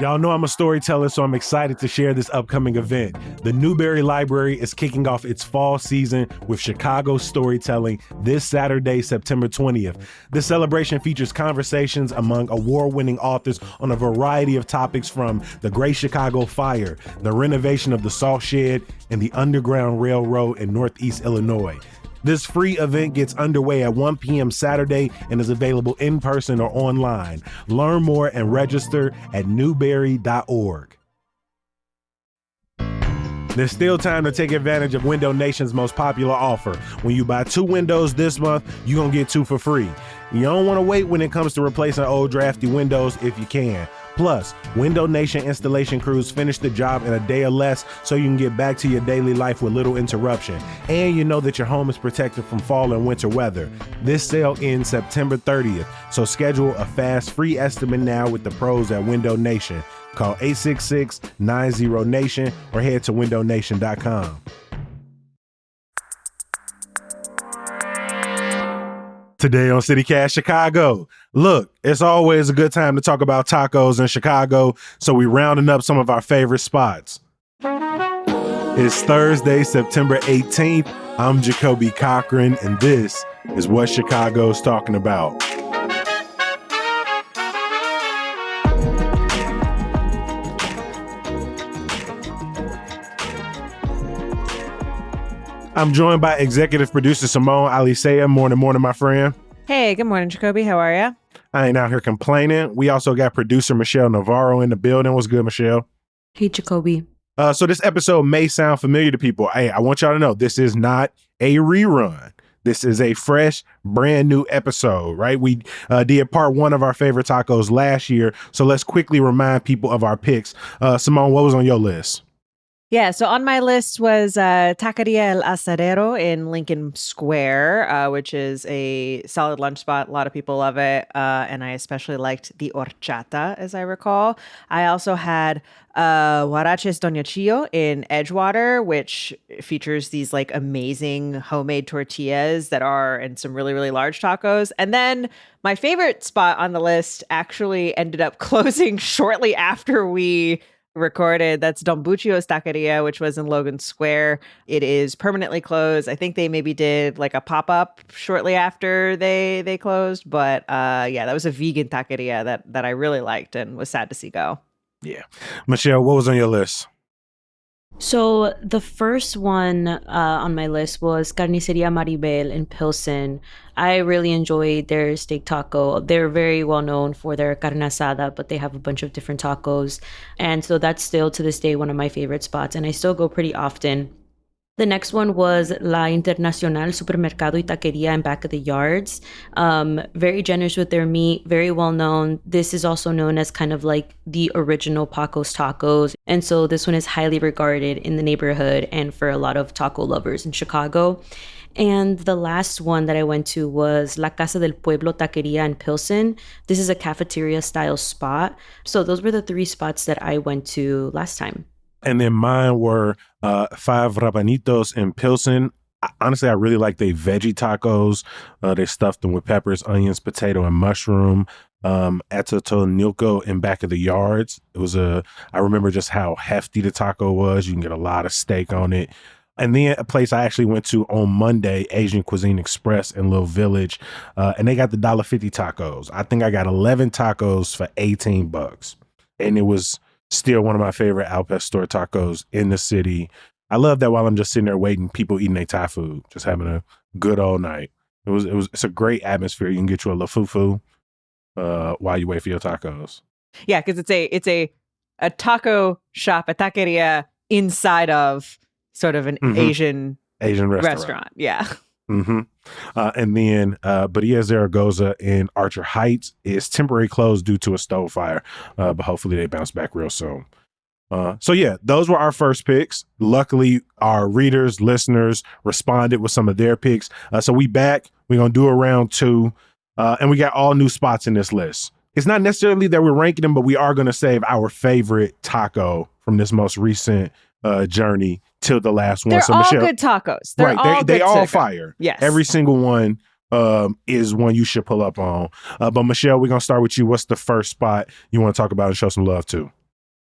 Y'all know I'm a storyteller, so I'm excited to share this upcoming event. The Newberry Library is kicking off its fall season with Chicago storytelling this Saturday, September 20th. This celebration features conversations among award-winning authors on a variety of topics from the Great Chicago Fire, the renovation of the Salt Shed, and the Underground Railroad in Northeast Illinois. This free event gets underway at 1 p.m. Saturday and is available in person or online. Learn more and register at newberry.org. There's still time to take advantage of Window Nation's most popular offer. When you buy 2 windows this month, you're going to get 2 for free. You don't want to wait when it comes to replacing old drafty windows if you can. Plus, Window Nation installation crews finish the job in a day or less so you can get back to your daily life with little interruption. And you know that your home is protected from fall and winter weather. This sale ends September 30th, so schedule a fast free estimate now with the pros at Window Nation. Call 866-90-NATION or head to windownation.com. Today on CityCast Chicago. Look, it's always a good time to talk about tacos in Chicago, so we're rounding up some of our favorite spots. It's Thursday, September 18th. I'm Jacoby Cochran, and this is what Chicago's talking about. I'm joined by executive producer Simone Alicea. Morning, my friend. Hey, good morning, Jacoby. How are you? I ain't out here complaining. We also got producer Michelle Navarro in the building. What's good, Michelle? Hey, Jacoby. So this episode may sound familiar to people. Hey, I want y'all to know this is not a rerun. This is a fresh, brand new episode, right? We did part 1 of our favorite tacos last year. So let's quickly remind people of our picks. Simone, what was on your list? Yeah, so on my list was Taqueria El Asadero in Lincoln Square, which is a solid lunch spot. A lot of people love it. And I especially liked the horchata, as I recall. I also had Huaraches Doña Chio in Edgewater, which features these like amazing homemade tortillas that are in some really, really large tacos. And then my favorite spot on the list actually ended up closing shortly after we recorded. That's Don Buccio's Taqueria, which was in Logan Square. It is permanently closed. I think they maybe did like a pop-up shortly after they closed. But yeah, that was a vegan taqueria that I really liked and was sad to see go. Yeah. Michelle, what was on your list? So the first one on my list was Carniceria Maribel in Pilsen. I really enjoyed their steak taco. They're very well known for their carne asada, but they have a bunch of different tacos. And so that's still to this day one of my favorite spots, and I still go pretty often. The next one was La Internacional Supermercado y Taqueria in Back of the Yards. Very generous with their meat, very well known. This is also known as kind of like the original Paco's Tacos. And so this one is highly regarded in the neighborhood and for a lot of taco lovers in Chicago. And the last one that I went to was La Casa del Pueblo Taqueria in Pilsen. This is a cafeteria style spot. So those were the 3 spots that I went to last time. And then mine were 5 Rabanitos in Pilsen. Honestly, I really like their veggie tacos. They stuffed them with peppers, onions, potato, and mushroom. Atotonilco in Back of the Yards. I remember just how hefty the taco was. You can get a lot of steak on it. And then a place I actually went to on Monday, Asian Cuisine Express in Little Village. And they got the $1.50 tacos. I think I got 11 tacos for $18. And it was still one of my favorite Al Pastor tacos in the city. I love that while I'm just sitting there waiting, people eating their Thai food, just having a good old night. It's a great atmosphere. You can get you a lafufu while you wait for your tacos. Yeah, because it's a taco shop, a taqueria inside of sort of an Asian restaurant. Yeah. Mm-hmm. And then Bahia Zaragoza in Archer Heights is temporarily closed due to a stove fire, but hopefully they bounce back real soon. So yeah, those were our first picks. Luckily, our readers, listeners responded with some of their picks. So we back. We're going to do a round 2, and we got all new spots in this list. It's not necessarily that we're ranking them, but we are going to save our favorite taco from this most recent journey till the last one. They're so all Michelle, good tacos. They're right? All they good all taco. fire. Yes, every single one is one you should pull up on. But Michelle, we're gonna start with you. What's the first spot you want to talk about and show some love to?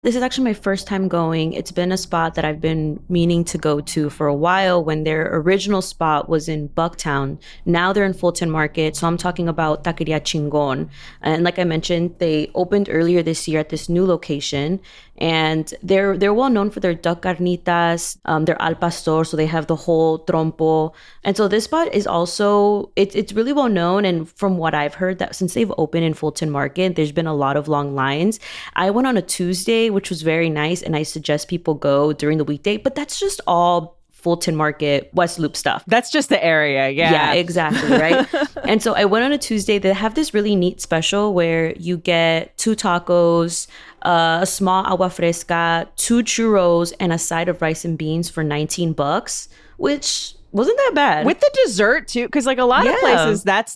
This is actually my first time going. It's been a spot that I've been meaning to go to for a while when their original spot was in Bucktown. Now they're in Fulton Market. So I'm talking about Taqueria Chingon. And like I mentioned, they opened earlier this year at this new location. And they're well known for their duck carnitas, their al pastor. So they have the whole trompo. And so this spot is also, it's really well known. And from what I've heard, that since they've opened in Fulton Market, there's been a lot of long lines. I went on a Tuesday, which was very nice, and I suggest people go during the weekday, but that's just all Fulton Market, West Loop stuff. That's just the area. Yeah. Yeah, exactly. Right. And so I went on a Tuesday. They have this really neat special where you get 2 tacos, a small agua fresca, 2 churros, and a side of rice and beans for $19, which wasn't that bad. With the dessert too, because like a lot of places, that's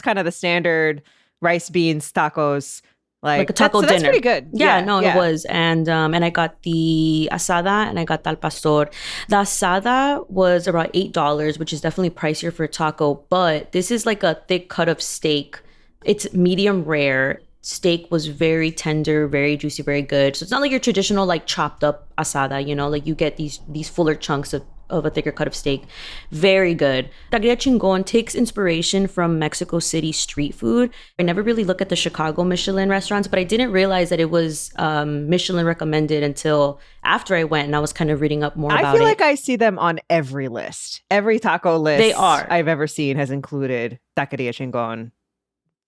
kind of the standard rice, beans, tacos. Like a taco dinner. That's pretty good. Yeah, it was. And I got the asada and I got al pastor. The asada was about $8, which is definitely pricier for a taco, but this is like a thick cut of steak. It's medium rare. Steak was very tender, very juicy, very good. So it's not like your traditional like chopped up asada, like you get these fuller chunks of a thicker cut of steak. Very good. Taqueria Chingon takes inspiration from Mexico City street food. I never really look at the Chicago Michelin restaurants, but I didn't realize that it was Michelin recommended until after I went and I was kind of reading up more about it. I feel like I see them on every list. Every taco list they are. I've ever seen has included Taqueria Chingon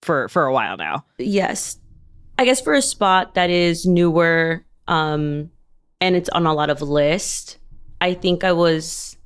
for a while now. Yes. I guess for a spot that is newer and it's on a lot of lists, I think I was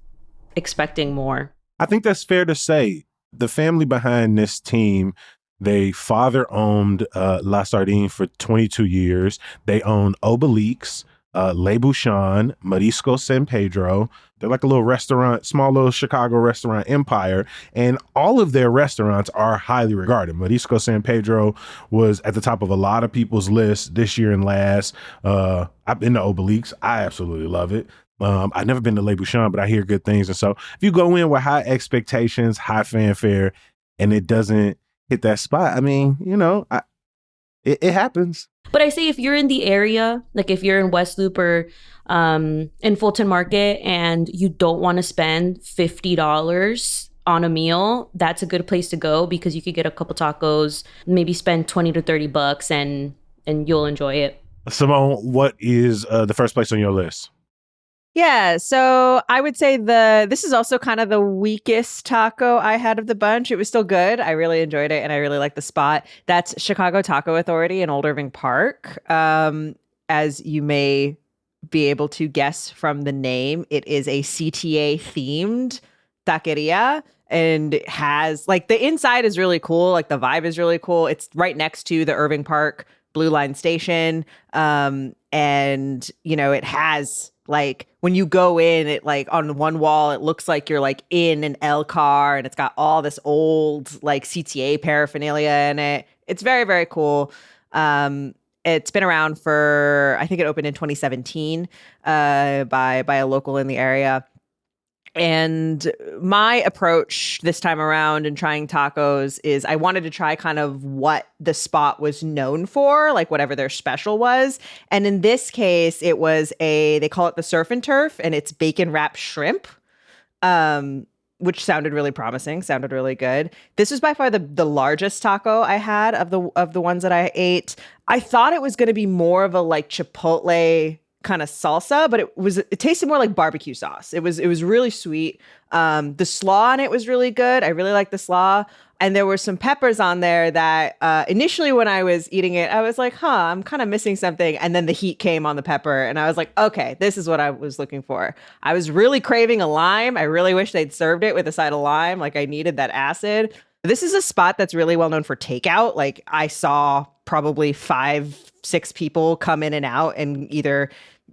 expecting more. I think that's fair to say. The family behind this team, they father owned La Sardine for 22 years. They own Obelix, Le Bouchon, Marisco San Pedro. They're like a little restaurant, small little Chicago restaurant empire. And all of their restaurants are highly regarded. Marisco San Pedro was at the top of a lot of people's lists this year and last. I've been to Obelix. I absolutely love it. I've never been to Le Bouchon, but I hear good things. And so if you go in with high expectations, high fanfare, and it doesn't hit that spot, I mean, it happens. But I say if you're in the area, like if you're in West Loop or in Fulton Market and you don't want to spend $50 on a meal, that's a good place to go because you could get a couple tacos, maybe spend $20 to $30 and you'll enjoy it. Simone, what is the first place on your list? Yeah, so I would say this is also kind of the weakest taco I had of the bunch. It was still good. I really enjoyed it, and I really liked the spot. That's Chicago Taco Authority in Old Irving Park. As you may be able to guess from the name, it is a CTA-themed taqueria, and it has, like, the inside is really cool. Like, the vibe is really cool. It's right next to the Irving Park Blue Line station, and, it has... like when you go in, it like on one wall, it looks like you're like in an L car and it's got all this old like CTA paraphernalia in it. It's very, very cool. It's been around I think it opened in 2017 by a local in the area. And my approach this time around in trying tacos is I wanted to try kind of what the spot was known for, like whatever their special was. And in this case, it was they call it the surf and turf, and it's bacon wrapped shrimp, which sounded really promising, sounded really good. This was by far the largest taco I had of the ones that I ate. I thought it was going to be more of a like Chipotle kind of salsa, but it tasted more like barbecue sauce. It was really sweet. The slaw on it was really good. I really liked the slaw. And there were some peppers on there that initially when I was eating it, I was like, I'm kind of missing something. And then the heat came on the pepper and I was like, okay, this is what I was looking for. I was really craving a lime. I really wish they'd served it with a side of lime. Like I needed that acid. This is a spot that's really well known for takeout. Like I saw probably 5-6 people come in and out, and either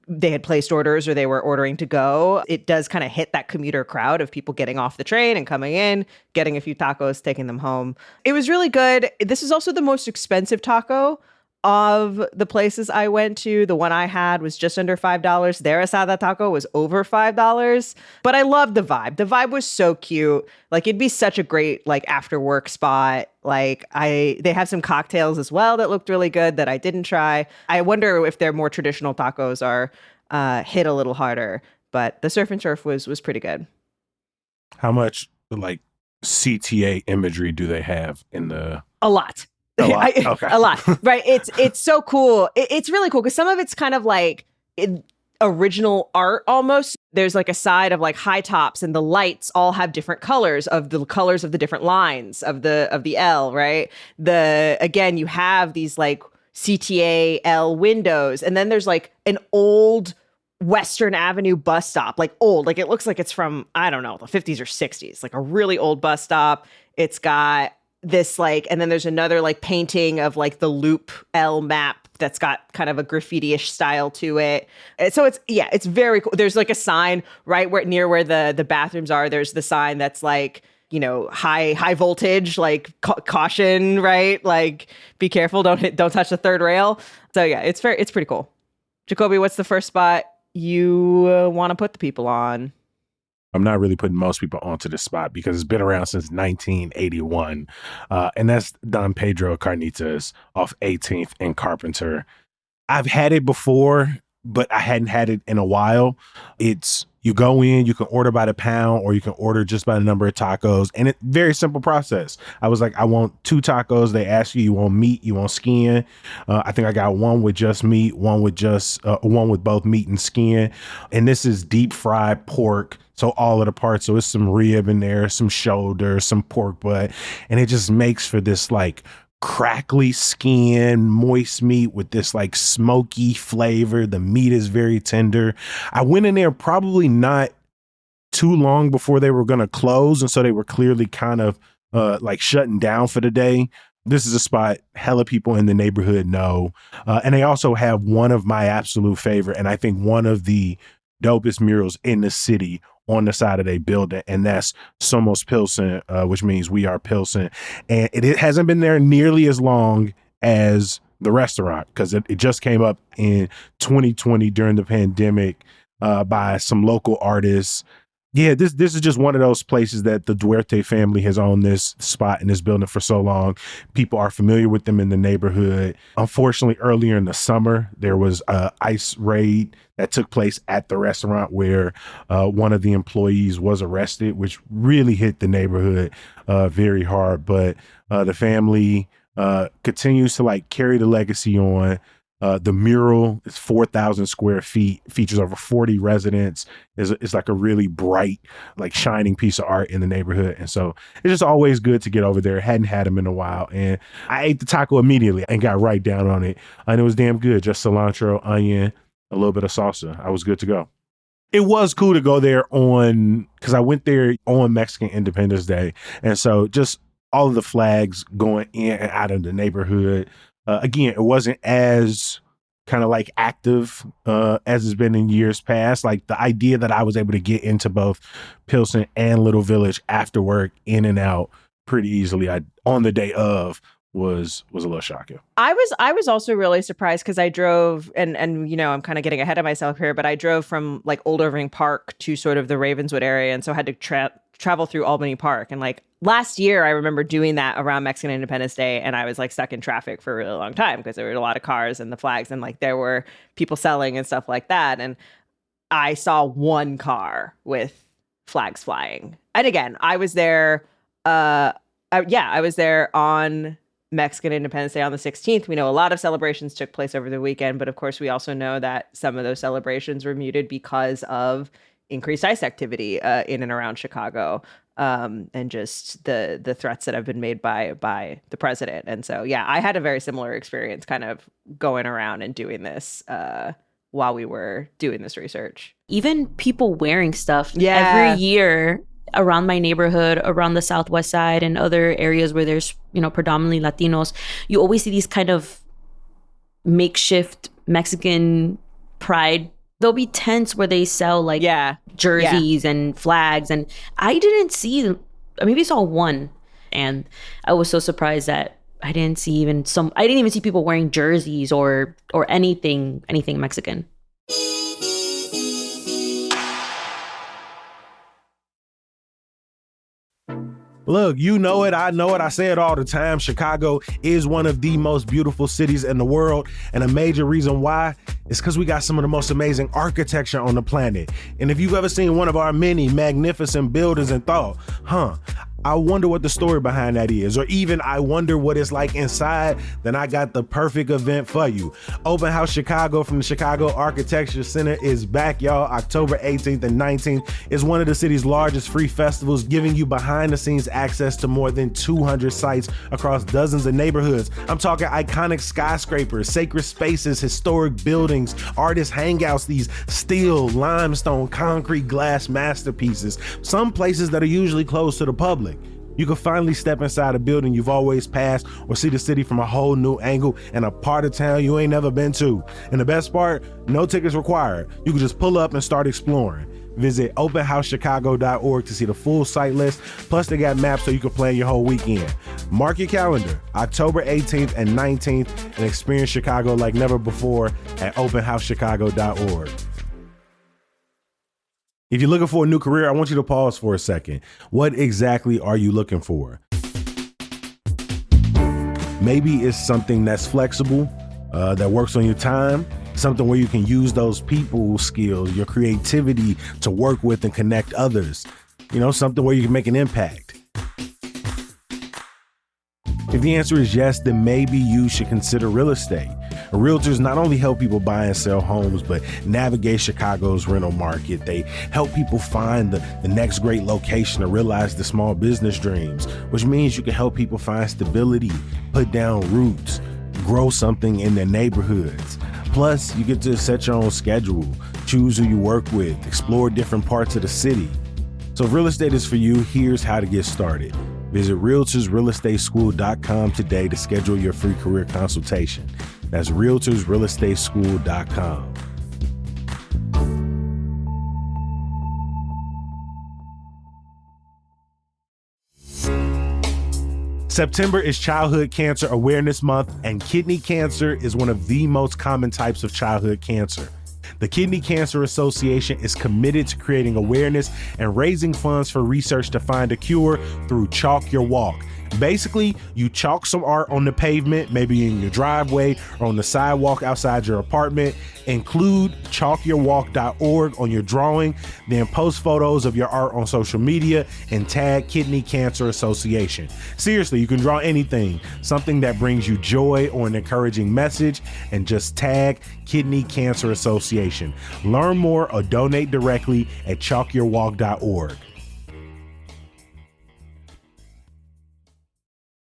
they had placed orders or they were ordering to go. It does kind of hit that commuter crowd of people getting off the train and coming in, getting a few tacos, taking them home. It was really good. This is also the most expensive taco of the places I went to, the one I had was just under $5. Their asada taco was over $5. But I loved the vibe. The vibe was so cute. Like, it'd be such a great like after work spot. Like, they have some cocktails as well that looked really good that I didn't try. I wonder if their more traditional tacos are hit a little harder. But the surf and turf was pretty good. How much like CTA imagery do they have in the? A lot. A lot. Okay. A lot. Right. It's so cool. It's really cool because some of it's kind of like original art almost. There's like a side of like high tops, and the lights all have different colors of the different lines of the L, right? Again, you have these like CTA L windows, and then there's like an old Western Avenue bus stop, like old, like it looks like it's from, I don't know, the 50s or 60s, like a really old bus stop. It's got this like, and then there's another like painting of like the Loop L map that's got kind of a graffiti-ish style to it. And so it's very cool. There's like a sign right near where the bathrooms are. There's the sign that's like, you know, high voltage, like caution, right? Like, be careful, don't touch the third rail. So yeah, it's pretty cool. Jacoby, what's the first spot you want to put the people on? I'm not really putting most people onto this spot because it's been around since 1981. And that's Don Pedro Carnitas off 18th and Carpenter. I've had it before, but I hadn't had it in a while. You go in, you can order by the pound, or you can order just by the number of tacos. And it's very simple process. I was like, I want 2 tacos. They ask you want meat, you want skin. I think I got one with just meat, one with both meat and skin. And this is deep fried pork. So all of the parts. So it's some rib in there, some shoulder, some pork butt. And it just makes for this like crackly skin, moist meat with this like smoky flavor. The meat is very tender. I went in there probably not too long before they were going to close. And so they were clearly kind of like shutting down for the day. This is a spot hella people in the neighborhood know. And they also have one of my absolute favorite, and I think one of the dopest murals in the city on the side of their building, and that's Somos Pilsen, which means we are Pilsen. And it hasn't been there nearly as long as the restaurant because it just came up in 2020 during the pandemic by some local artists. Yeah, this is just one of those places that the Duarte family has owned this spot in this building for so long. People are familiar with them in the neighborhood. Unfortunately, earlier in the summer, there was an ICE raid that took place at the restaurant where one of the employees was arrested, which really hit the neighborhood very hard. But the family continues to like carry the legacy on. The mural is 4,000 square feet, features over 40 residents. It's like a really bright, like shining piece of art in the neighborhood. And so it's just always good to get over there. Hadn't had them in a while. And I ate the taco immediately and got right down on it. And it was damn good. Just cilantro, onion, a little bit of salsa. I was good to go. It was cool to go there because I went there on Mexican Independence Day. And so just all of the flags going in and out of the neighborhood. Again, it wasn't as kind of like active as it's been in years past. Like the idea that I was able to get into both Pilsen and Little Village after work, in and out pretty easily on the day of was a little shocking. I was also really surprised because I drove and you know, I'm kind of getting ahead of myself here, but I drove from like Old Irving Park to sort of the Ravenswood area, and so I had to travel through Albany Park. And like last year, I remember doing that around Mexican Independence Day, and I was like stuck in traffic for a really long time because there were a lot of cars and the flags, and like there were people selling and stuff like that. And I saw one car with flags flying. And again, I was there. I was there on Mexican Independence Day on the 16th. We know a lot of celebrations took place over the weekend, but of course, we also know that some of those celebrations were muted because of increased ICE activity in and around Chicago, and just the threats that have been made by the president. And so, yeah, I had a very similar experience kind of going around and doing this while we were doing this research. Even people wearing stuff every year around my neighborhood, around the Southwest side and other areas where there's, you know, predominantly Latinos, you always see these kind of makeshift Mexican pride. There'll be tents where they sell like jerseys and flags. And I didn't see, maybe saw one. And I was so surprised that I didn't even see people wearing jerseys or anything Mexican. Look, you know it, I know it, I say it all the time. Chicago is one of the most beautiful cities in the world, and a major reason why is because we got some of the most amazing architecture on the planet. And if you've ever seen one of our many magnificent buildings and thought, I wonder what the story behind that is, or even I wonder what it's like inside, then I got the perfect event for you. Open House Chicago from the Chicago Architecture Center is back, y'all. October 18th and 19th is one of the city's largest free festivals, giving you behind the scenes access to more than 200 sites across dozens of neighborhoods. I'm talking iconic skyscrapers, sacred spaces, historic buildings, artist hangouts, these steel, limestone, concrete, glass masterpieces, some places that are usually closed to the public. You can finally step inside a building you've always passed or see the city from a whole new angle and a part of town you ain't never been to. And the best part, no tickets required. You can just pull up and start exploring. Visit openhousechicago.org to see the full site list. Plus, they got maps so you can plan your whole weekend. Mark your calendar, October 18th and 19th, and experience Chicago like never before at openhousechicago.org. If you're looking for a new career, I want you to pause for a second. What exactly are you looking for? Maybe it's something that's flexible, that works on your time, something where you can use those people skills, your creativity to work with and connect others. Something where you can make an impact. If the answer is yes, then maybe you should consider real estate. Realtors not only help people buy and sell homes, but navigate Chicago's rental market. They help people find the next great location to realize the small business dreams, which means you can help people find stability, put down roots, grow something in their neighborhoods. Plus, you get to set your own schedule, choose who you work with, explore different parts of the city. So if real estate is for you, here's how to get started. Visit realtorsrealestateschool.com today to schedule your free career consultation. That's realtorsrealestateschool.com. September is Childhood Cancer Awareness Month, and kidney cancer is one of the most common types of childhood cancer. The Kidney Cancer Association is committed to creating awareness and raising funds for research to find a cure through Chalk Your Walk. Basically, you chalk some art on the pavement, maybe in your driveway or on the sidewalk outside your apartment. Include chalkyourwalk.org on your drawing, then post photos of your art on social media and tag Kidney Cancer Association. Seriously, you can draw anything, something that brings you joy or an encouraging message, and just tag Kidney Cancer Association. Learn more or donate directly at chalkyourwalk.org.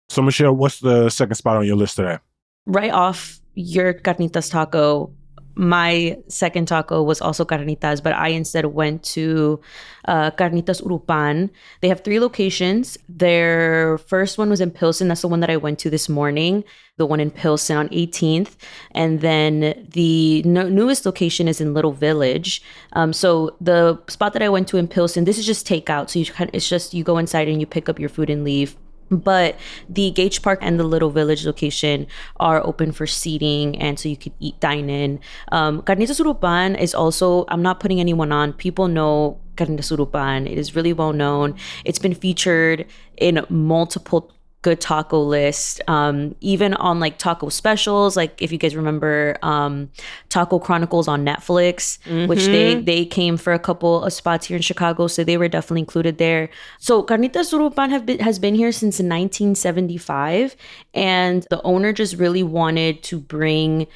So, Michelle, what's the second spot on your list today? Right off your carnitas taco, my second taco was also carnitas, but I instead went to Carnitas Urupan. They have 3 locations. Their first one was in Pilsen. That's the one that I went to this morning, the one in Pilsen on 18th. And then the newest location is in Little Village. So the spot that I went to in Pilsen, this is just takeout. So it's just you go inside and you pick up your food and leave. But the Gage Park and the Little Village location are open for seating, and so you could dine in. Carnitas Urupan is also, I'm not putting anyone on. People know Carnitas Urupan. It is really well known. It's been featured in multiple good taco lists, even on like taco specials. Like if you guys remember Taco Chronicles on Netflix, which they came for a couple of spots here in Chicago, so they were definitely included there. So Carnitas Urupan has been here since 1975, and the owner just really wanted to bring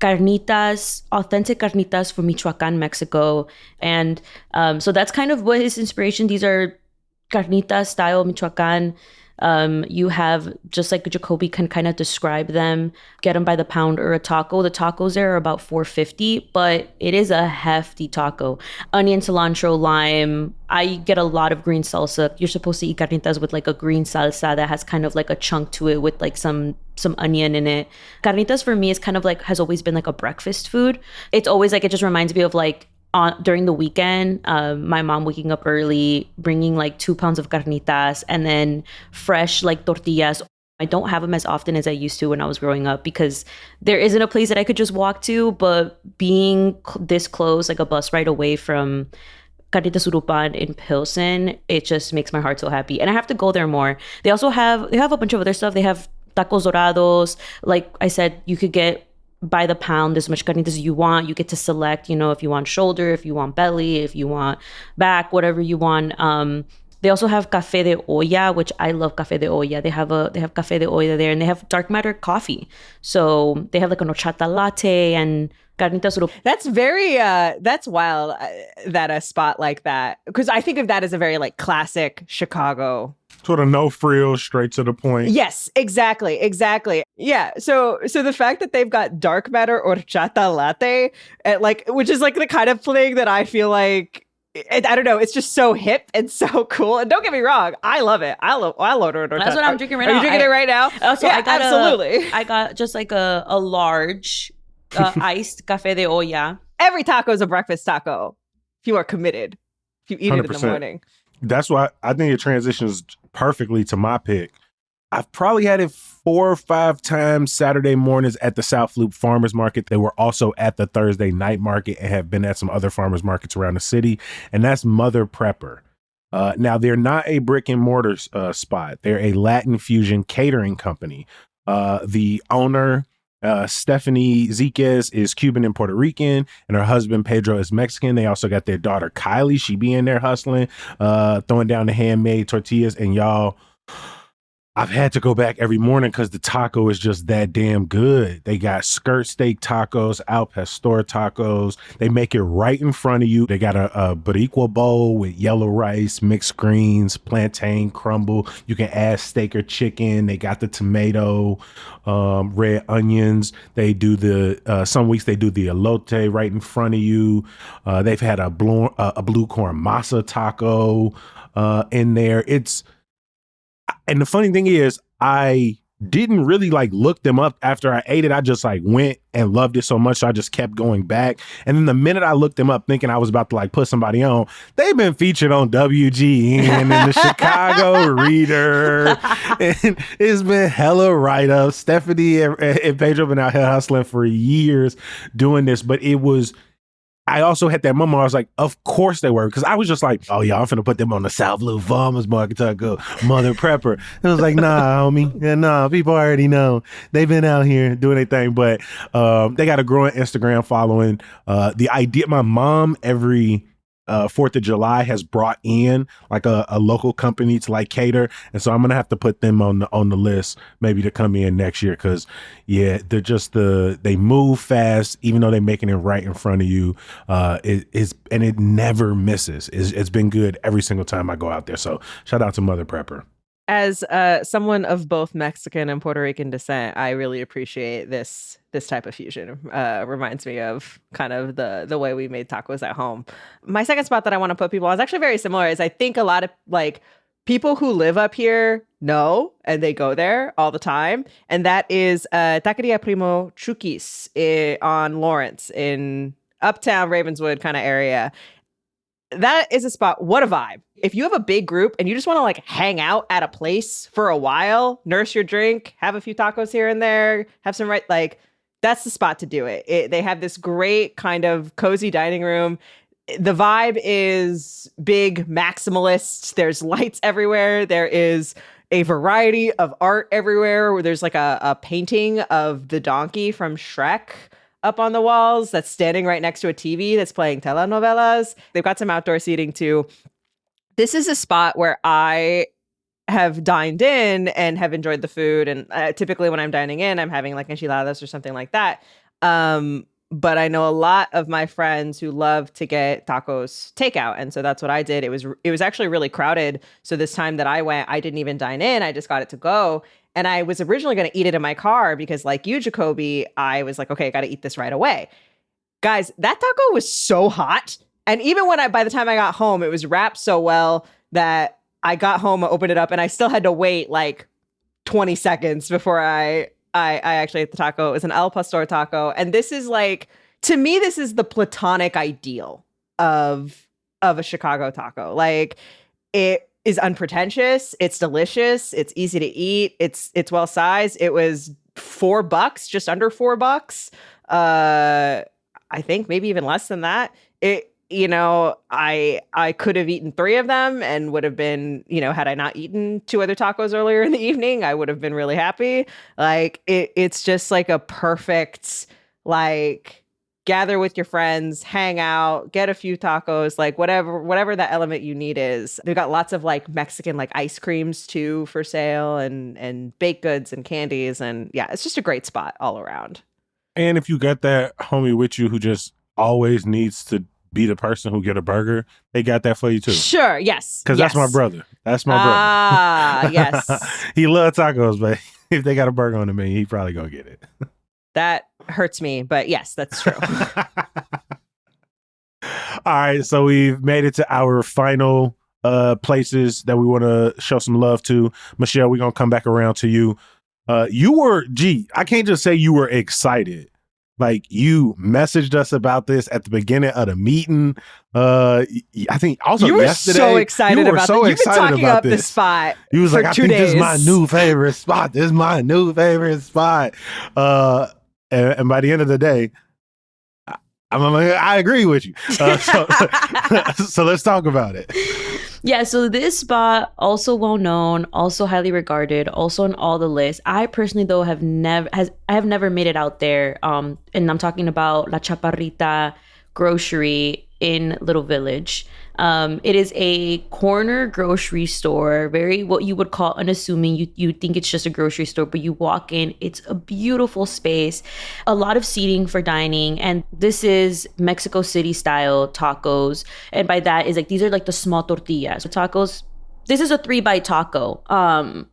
carnitas, authentic carnitas from Michoacan, Mexico. And so that's kind of what his inspiration. These are carnitas style Michoacan. You have, just like Jacoby can kind of describe them, get them by the pound or a taco. The tacos there are about $4.50, but it is a hefty taco. Onion, cilantro, lime. I get a lot of green salsa. You're supposed to eat carnitas with like a green salsa that has kind of like a chunk to it with like some onion in it. Carnitas for me is kind of like, has always been like a breakfast food. It's always like, it just reminds me of like, during the weekend, my mom waking up early, bringing like 2 pounds of carnitas and then fresh like tortillas. I don't have them as often as I used to when I was growing up because there isn't a place that I could just walk to. But being this close, like a bus ride away from Carnitas Urupan in Pilsen, it just makes my heart so happy. And I have to go there more. They have a bunch of other stuff. They have tacos dorados. Like I said, you could get by the pound as much carnitas as you want. You get to select, if you want shoulder, if you want belly, if you want back, whatever you want. They also have café de olla, which I love café de olla. They have café de olla there, and they have dark matter coffee. So they have like an horchata latte and carnitas urup. That's very that's wild that a spot like that, because I think of that as a very like classic Chicago. Sort of no frills, straight to the point. Yes, exactly. Yeah. So the fact that they've got dark matter horchata latte, which is like the kind of thing that I feel like, I don't know, it's just so hip and so cool. And don't get me wrong, I love it. I love horchata. That's what I'm drinking right now. Are you drinking it right now? So yeah, I got absolutely. I got just like a large iced café de olla. Every taco is a breakfast taco if you are committed. If you eat 100%. It in the morning. That's why I think it transitions perfectly to my pick. I've probably had it 4 or 5 times Saturday mornings at the South Loop Farmers Market. They were also at the Thursday night market and have been at some other farmers markets around the city. And that's Mother Prepper. Now, they're not a brick and mortar spot. They're a Latin fusion catering company. The owner, Stephanie Ziquez, is Cuban and Puerto Rican, and her husband Pedro is Mexican. They also got their daughter Kylie. She be in there hustling, throwing down the handmade tortillas. And y'all, I've had to go back every morning because the taco is just that damn good. They got skirt steak tacos, al pastor tacos. They make it right in front of you. They got a boricua bowl with yellow rice, mixed greens, plantain crumble. You can add steak or chicken. They got the tomato, red onions. They do some weeks they do the elote right in front of you. They've had a blue corn masa taco in there. And the funny thing is, I didn't really look them up after I ate it. I just went and loved it so much. So I just kept going back. And then the minute I looked them up thinking I was about to put somebody on, they've been featured on WGN and the Chicago Reader. And it's been hella write-ups. Stephanie and Pedro have been out here hustling for years doing this, but I also had that moment where I was like, of course they were. Because I was just like, oh, yeah, I'm finna put them on the South Loop Farmers Market taco, Mother Prepper. And I was like, nah, homie. Yeah, nah, people already know. They've been out here doing their thing. But they got a growing Instagram following. The idea, my mom, every 4th of July has brought in a local company to cater. And so I'm going to have to put them on the list maybe to come in next year. Cause yeah, they're just they move fast, even though they're making it right in front of you. And it never misses. It's been good every single time I go out there. So shout out to Mother Prepper. As someone of both Mexican and Puerto Rican descent, I really appreciate this type of fusion. Reminds me of kind of the way we made tacos at home. My second spot that I want to put people on is actually very similar. Is I think a lot of people who live up here know, and they go there all the time. And that is Taqueria Primo Chukis on Lawrence in Uptown Ravenswood kind of area. That is a spot. What a vibe. If you have a big group and you just want to hang out at a place for a while, nurse your drink, have a few tacos here and there, have some that's the spot to do it. They have this great kind of cozy dining room. The vibe is big maximalist. There's lights everywhere. There is a variety of art everywhere where there's a painting of the donkey from Shrek up on the walls that's standing right next to a TV that's playing telenovelas. They've got some outdoor seating too. This is a spot where I have dined in and have enjoyed the food. And typically when I'm dining in, I'm having enchiladas or something like that. But I know a lot of my friends who love to get tacos takeout. And so that's what I did. It was actually really crowded. So this time that I went, I didn't even dine in. I just got it to go. And I was originally going to eat it in my car because like you, Jacoby, I was like, okay, I got to eat this right away. Guys, that taco was so hot. And even by the time I got home, it was wrapped so well that I got home, I opened it up, and I still had to wait 20 seconds before I actually ate the taco. It was an al pastor taco. And this is to me, this is the platonic ideal of a Chicago taco. is unpretentious. It's delicious. It's easy to eat. It's well sized. It was $4, just under $4. I think maybe even less than that. I could have eaten 3 of them and would have been, had I not eaten 2 other tacos earlier in the evening, I would have been really happy. Like it's just like a perfect, like, gather with your friends, hang out, get a few tacos, like whatever that element you need is. They've got lots of like Mexican like ice creams too for sale, and baked goods and candies, and yeah, it's just a great spot all around. And if you got that homie with you who just always needs to be the person who get a burger, they got that for you too. Sure, yes. Because that's my brother. That's my brother. Ah, yes. He loves tacos, but if they got a burger on the menu, he probably gonna get it. That hurts me, but yes, that's true. All right, so we've made it to our final places that we want to show some love to. Michelle, we're gonna come back around to you. I can't just say you were excited. Like, you messaged us about this at the beginning of the meeting. I think also you were yesterday. So excited about so this. You've been talking about this spot. He was like, I think days. this is my new favorite spot. This is my new favorite spot. And by the end of the day, I agree with you. So let's talk about it. Yeah, so this spot, also well known, also highly regarded, also on all the lists. I personally, though, have never made it out there. And I'm talking about La Chaparrita Grocery in Little Village. It is a corner grocery store, very what you would call unassuming. You think it's just a grocery store, but you walk in, it's a beautiful space, a lot of seating for dining, and this is Mexico City style tacos. And by that is like, these are like the small tortillas. So tacos, this is a 3-bite taco.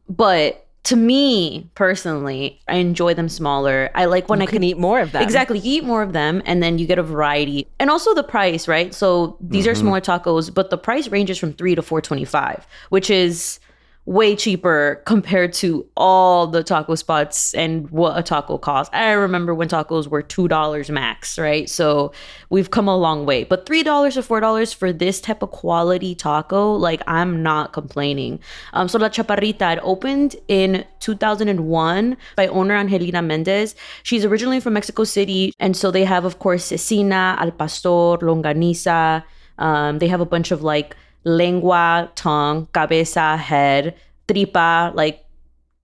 But to me personally, I enjoy them smaller. I like when I can eat more of them. Exactly. You eat more of them and then you get a variety. And also the price, right? So these are smaller tacos, but the price ranges from $3 to $4.25, which is way cheaper compared to all the taco spots and what a taco costs. I remember when tacos were $2 max, right? So we've come a long way. But $3 to $4 for this type of quality taco, like, I'm not complaining. So La Chaparrita, it opened in 2001 by owner Angelina Mendez. She's originally from Mexico City. And so they have, of course, cecina, al pastor, longaniza. They have a bunch of like lengua, tongue, cabeza, head, tripa, like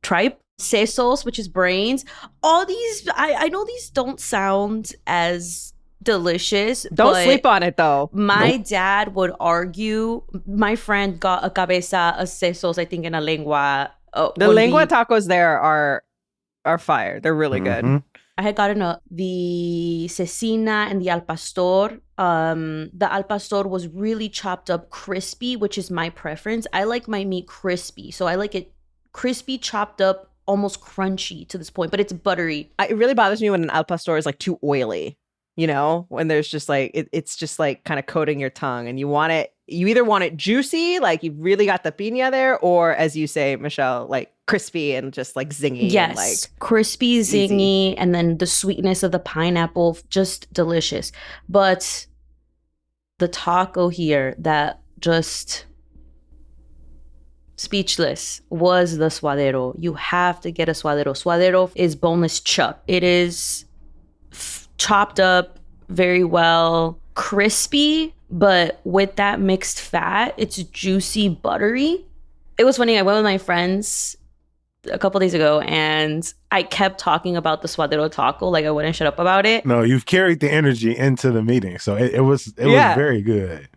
tripe, sesos, which is brains. All these, I know these don't sound as delicious. Don't sleep on it though. My dad would argue. My friend got a cabeza, a sesos, I think, and a lengua. The lengua tacos there are fire. They're really good. I had gotten the cecina and the al pastor. The al pastor was really chopped up crispy, which is my preference. I like my meat crispy. So I like it crispy, chopped up, almost crunchy to this point, but it's buttery. It really bothers me when an al pastor is like too oily, when there's just like, it's just like kind of coating your tongue, and you either want it juicy, like you've really got the piña there, or as you say, Michelle, like crispy and just like zingy. Yes, and like crispy, zingy, and then the sweetness of the pineapple, just delicious. But the taco here that just speechless was the suadero. You have to get a suadero. Suadero is boneless chuck. It is chopped up very well, crispy, but with that mixed fat, it's juicy, buttery. It was funny. I went with my friends a couple days ago and I kept talking about the suadero taco, like I wouldn't shut up about it. No, you've carried the energy into the meeting, so it was very good.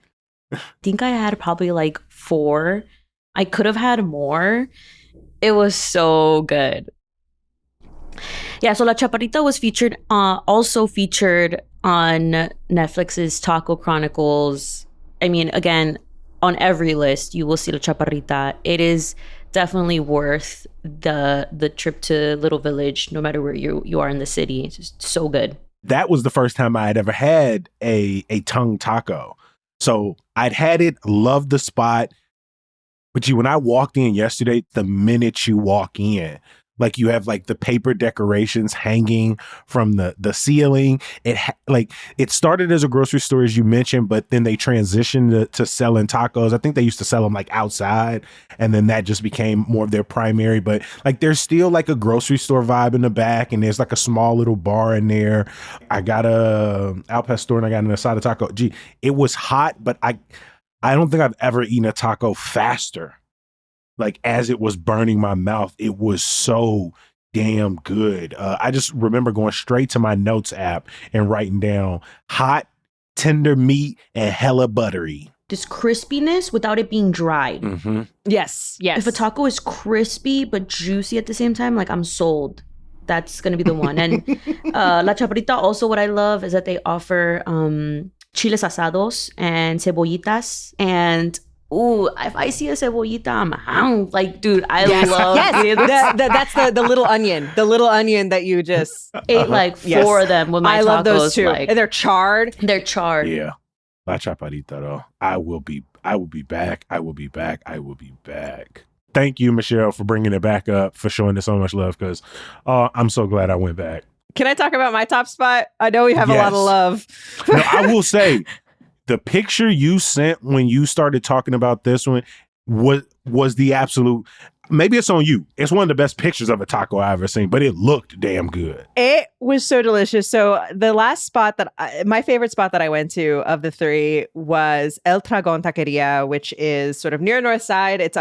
I think I had probably like 4. I could have had more. It was so good. Yeah, so La Chaparrita was also featured on Netflix's Taco Chronicles. I mean, again, on every list you will see La Chaparrita. It is definitely worth the trip to Little Village, no matter where you are in the city. It's just so good. That was the first time I had ever had a tongue taco. So I'd had it, loved the spot. But when I walked in yesterday, the minute you walk in, Like you have like the paper decorations hanging from the ceiling. Like it started as a grocery store, as you mentioned, but then they transitioned to selling tacos. I think they used to sell them like outside, and then that just became more of their primary. But like there's still like a grocery store vibe in the back, and there's like a small little bar in there. I got a al pastor and I got an asada taco. Gee, it was hot, but I don't think I've ever eaten a taco faster. Like as it was burning my mouth, it was so damn good. I just remember going straight to my notes app and writing down hot, tender meat and hella buttery. This crispiness without it being dried. Mm-hmm. Yes. If a taco is crispy but juicy at the same time, like I'm sold. That's going to be the one. And La Chaparrita, also what I love is that they offer chiles asados and cebollitas. And ooh, if I see a cebollita, I'm like, dude, I love it. That's the little onion. The little onion that you just ate like four of them with my tacos. I love those too. Like, and they're charred. Yeah. La Chaparrita, though. I will be back. Thank you, Michelle, for bringing it back up, for showing it so much love, because I'm so glad I went back. Can I talk about my top spot? I know we have a lot of love. No, I will say, the picture you sent when you started talking about this one was the absolute, maybe it's on you. It's one of the best pictures of a taco I've ever seen, but it looked damn good. It was so delicious. So the last spot my favorite spot that I went to of the three was El Dragon Taqueria, which is sort of near North Side. It's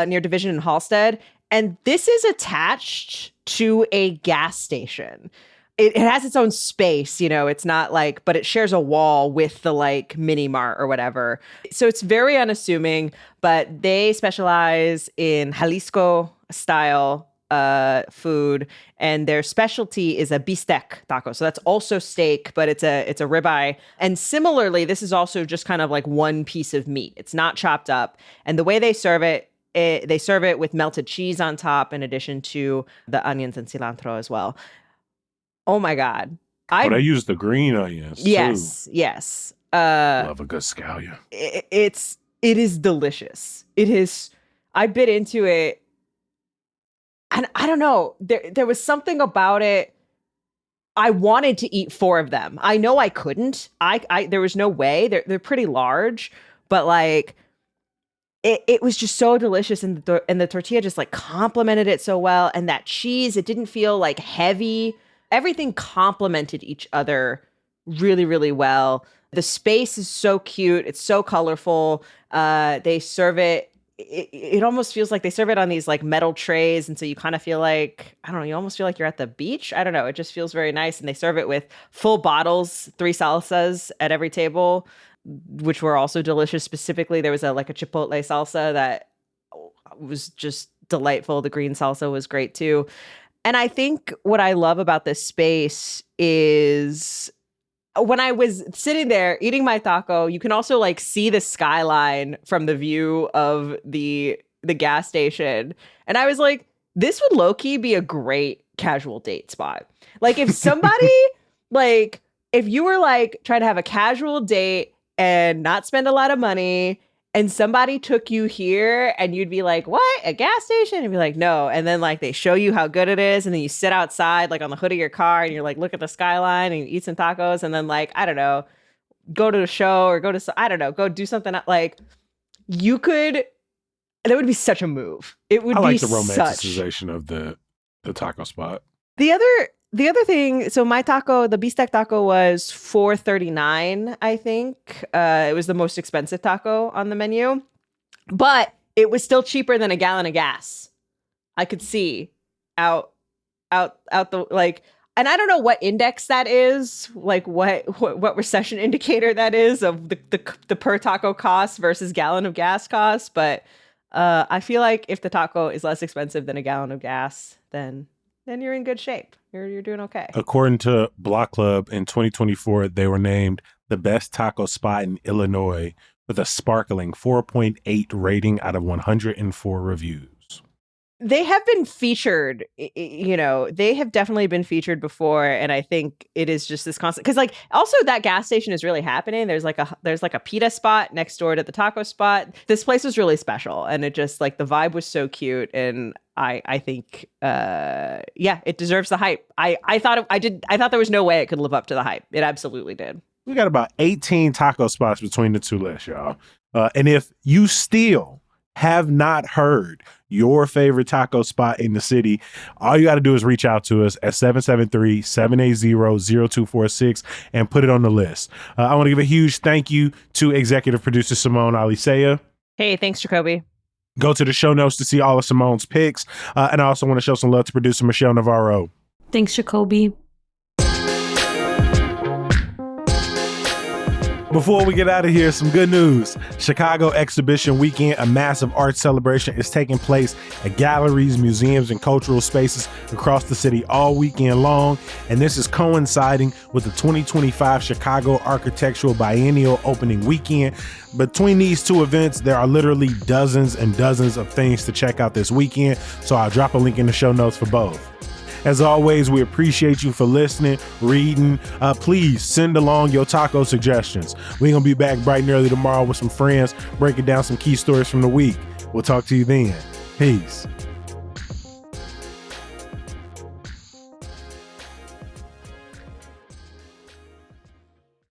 near Division and Halstead. And this is attached to a gas station. It has its own space, it's not like, but it shares a wall with the like mini mart or whatever. So it's very unassuming, but they specialize in Jalisco style food, and their specialty is a bistec taco. So that's also steak, but it's a ribeye. And similarly, this is also just kind of like one piece of meat. It's not chopped up. And the way they serve it, they serve it with melted cheese on top, in addition to the onions and cilantro as well. Oh my God. They use the green onions too. Yes. Love a good scallion. It is delicious. I bit into it, and I don't know, there was something about it. I wanted to eat 4 of them. I know I couldn't. There was no way. They're pretty large, but like it was just so delicious, and the tortilla just like complemented it so well. And that cheese, it didn't feel like heavy. Everything complemented each other really, really well. The space is so cute. It's so colorful. They serve it. It almost feels like they serve it on these like metal trays. And so you kind of feel like, I don't know, you almost feel like you're at the beach. I don't know. It just feels very nice. And they serve it with full bottles, 3 salsas at every table, which were also delicious. Specifically, there was a chipotle salsa that was just delightful. The green salsa was great too. And I think what I love about this space is when I was sitting there eating my taco, you can also like see the skyline from the view of the gas station. And I was like, this would low-key be a great casual date spot. Like if somebody, like if you were like trying to have a casual date and not spend a lot of money, and somebody took you here, and you'd be like, what? A gas station? And be like, no. And then like they show you how good it is. And then you sit outside like on the hood of your car, and you're like, look at the skyline, and you eat some tacos. And then like, I don't know, go to a show or go do something like that would be such a move. It would be like the romanticization of the taco spot. The other thing, so my taco, the bistec taco, was $4.39, I think. It was the most expensive taco on the menu, but it was still cheaper than a gallon of gas. I could see out the like, and I don't know what index that is, like what recession indicator that is of the per taco cost versus gallon of gas cost. But I feel like if the taco is less expensive than a gallon of gas, then you're in good shape. You're doing okay. According to Block Club, in 2024, they were named the best taco spot in Illinois with a sparkling 4.8 rating out of 104 reviews. They have been featured, they have definitely been featured before. And I think it is just this constant, because like also that gas station is really happening. There's like a pita spot next door to the taco spot. This place was really special. And it just like the vibe was so cute. And I think, it deserves the hype. I thought there was no way it could live up to the hype. It absolutely did. We got about 18 taco spots between the two lists, y'all. And if you still have not heard your favorite taco spot in the city, all you got to do is reach out to us at 773-780-0246 and put it on the list. I want to give a huge thank you to executive producer Simone Alicea. Hey, thanks, Jacoby. Go to the show notes to see all of Simone's picks. And I also want to show some love to producer Michelle Navarro. Thanks, Jacoby. Before we get out of here, some good news. Chicago Exhibition Weekend, a massive art celebration, is taking place at galleries, museums, and cultural spaces across the city all weekend long. And this is coinciding with the 2025 Chicago Architectural Biennial opening weekend. Between these two events, there are literally dozens and dozens of things to check out this weekend. So I'll drop a link in the show notes for both. As always, we appreciate you for listening, reading. Please send along your taco suggestions. We're going to be back bright and early tomorrow with some friends, breaking down some key stories from the week. We'll talk to you then. Peace.